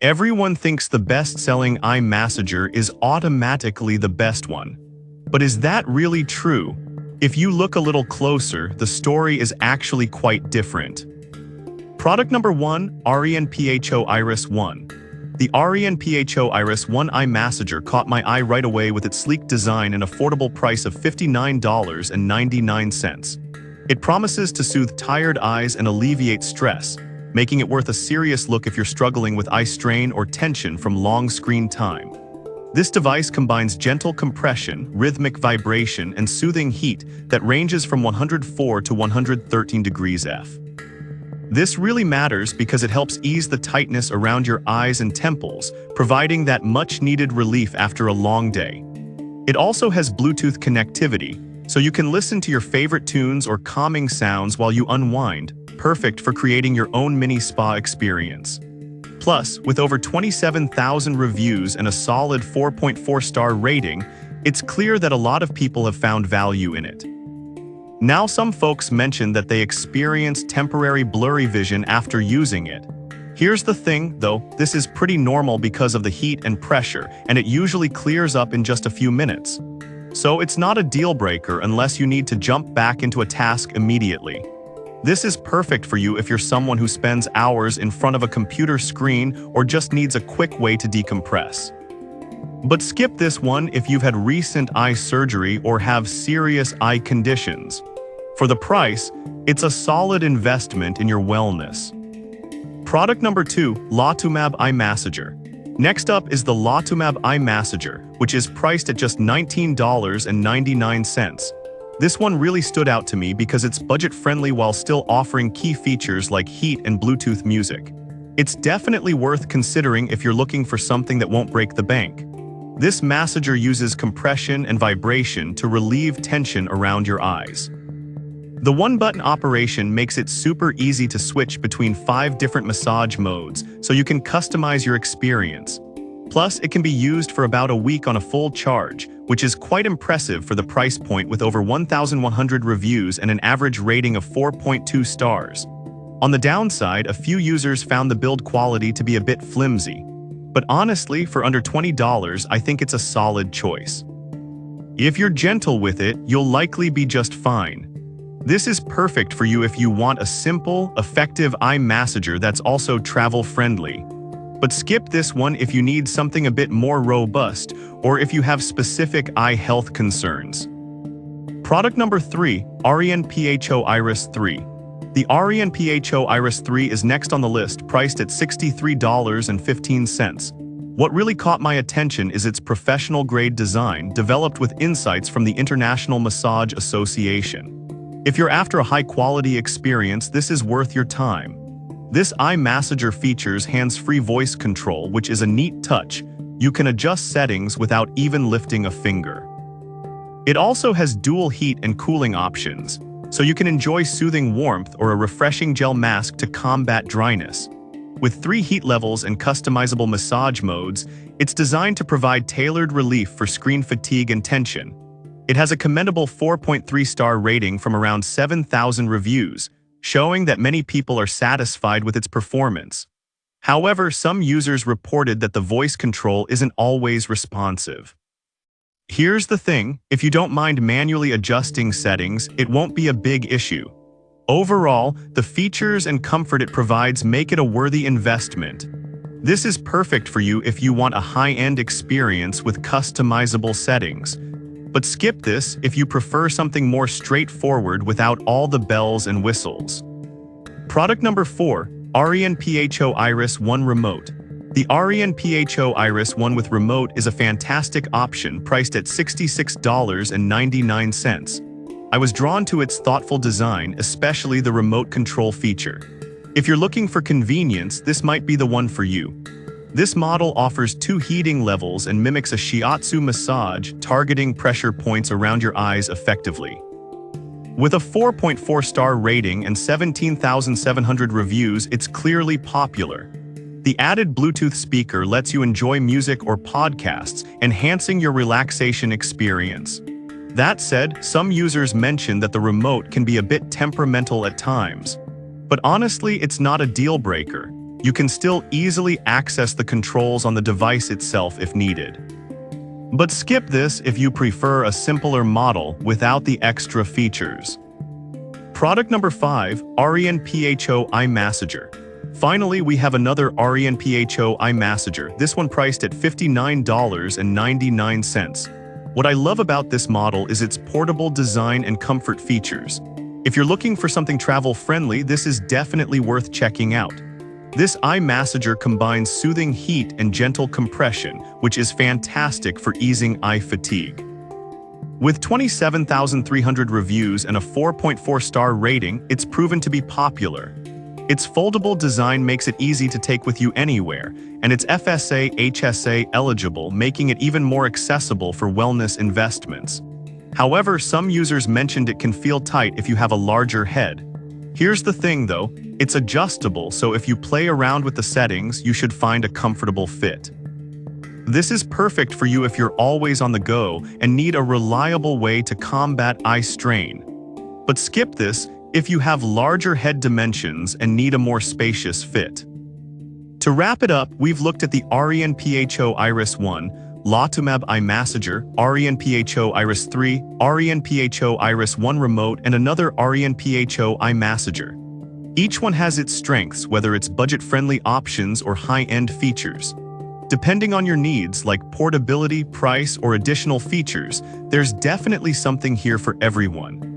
Everyone thinks the best-selling eye massager is automatically the best one. But is that really true? If you look a little closer, the story is actually quite different. Product number 1, RENPHO Iris 1. The RENPHO Iris 1 eye massager caught my eye right away with its sleek design and affordable price of $59.99. It promises to soothe tired eyes and alleviate stress, making it worth a serious look if you're struggling with eye strain or tension from long screen time. This device combines gentle compression, rhythmic vibration, and soothing heat that ranges from 104 to 113 degrees F. This really matters because it helps ease the tightness around your eyes and temples, providing that much-needed relief after a long day. It also has Bluetooth connectivity, so you can listen to your favorite tunes or calming sounds while you unwind, perfect for creating your own mini spa experience. Plus, with over 27,000 reviews and a solid 4.4-star rating, it's clear that a lot of people have found value in it. Now, some folks mention that they experienced temporary blurry vision after using it. Here's the thing, though, this is pretty normal because of the heat and pressure, and it usually clears up in just a few minutes. So it's not a deal breaker unless you need to jump back into a task immediately. This is perfect for you if you're someone who spends hours in front of a computer screen or just needs a quick way to decompress. But skip this one if you've had recent eye surgery or have serious eye conditions. For the price, it's a solid investment in your wellness. Product number 2, Latumab Eye Massager. Next up is the Latumab Eye Massager, which is priced at just $19.99. This one really stood out to me because it's budget-friendly while still offering key features like heat and Bluetooth music. It's definitely worth considering if you're looking for something that won't break the bank. This massager uses compression and vibration to relieve tension around your eyes. The one-button operation makes it super easy to switch between 5 different massage modes, so you can customize your experience. Plus, it can be used for about a week on a full charge, which is quite impressive for the price point with over 1,100 reviews and an average rating of 4.2 stars. On the downside, a few users found the build quality to be a bit flimsy. But honestly, for under $20, I think it's a solid choice. If you're gentle with it, you'll likely be just fine. This is perfect for you if you want a simple, effective eye massager that's also travel-friendly. But skip this one if you need something a bit more robust or if you have specific eye health concerns. Product number 3, RENPHO Iris 3. The RENPHO Iris 3 is next on the list, priced at $63.15. What really caught my attention is its professional-grade design, developed with insights from the International Massage Association. If you're after a high-quality experience, this is worth your time. This eye massager features hands-free voice control, which is a neat touch. You can adjust settings without even lifting a finger. It also has dual heat and cooling options, so you can enjoy soothing warmth or a refreshing gel mask to combat dryness. With 3 heat levels and customizable massage modes, it's designed to provide tailored relief for screen fatigue and tension. It has a commendable 4.3-star rating from around 7,000 reviews, showing that many people are satisfied with its performance. However, some users reported that the voice control isn't always responsive. Here's the thing, if you don't mind manually adjusting settings, it won't be a big issue. Overall, the features and comfort it provides make it a worthy investment. This is perfect for you if you want a high-end experience with customizable settings. But skip this if you prefer something more straightforward without all the bells and whistles. Product number 4, RENPHO Iris 1 Remote. The RENPHO Iris 1 with remote is a fantastic option priced at $66.99. I was drawn to its thoughtful design, especially the remote control feature. If you're looking for convenience, this might be the one for you. This model offers 2 heating levels and mimics a shiatsu massage, targeting pressure points around your eyes effectively. With a 4.4-star rating and 17,700 reviews, it's clearly popular. The added Bluetooth speaker lets you enjoy music or podcasts, enhancing your relaxation experience. That said, some users mention that the remote can be a bit temperamental at times. But honestly, it's not a deal breaker. you can still easily access the controls on the device itself if needed. But skip this if you prefer a simpler model without the extra features. Product number 5, Arian PHO Eye Massager. Finally, we have another Arian PHO Eye Massager, this one priced at $59.99. What I love about this model is its portable design and comfort features. If you're looking for something travel-friendly, this is definitely worth checking out. This eye massager combines soothing heat and gentle compression, which is fantastic for easing eye fatigue. With 27,300 reviews and a 4.4-star rating, it's proven to be popular. Its foldable design makes it easy to take with you anywhere, and it's FSA HSA eligible, making it even more accessible for wellness investments. However, some users mentioned it can feel tight if you have a larger head. Here's the thing though, it's adjustable, so if you play around with the settings, you should find a comfortable fit. This is perfect for you if you're always on the go and need a reliable way to combat eye strain. But skip this if you have larger head dimensions and need a more spacious fit. To wrap it up, we've looked at the Arian PHO Iris 1, Latumab Eye Massager, Arian PHO Iris 3, Arian PHO Iris 1 Remote, and another Arian PHO Eye Massager. Each one has its strengths, whether it's budget-friendly options or high-end features. Depending on your needs, like portability, price, or additional features, there's definitely something here for everyone.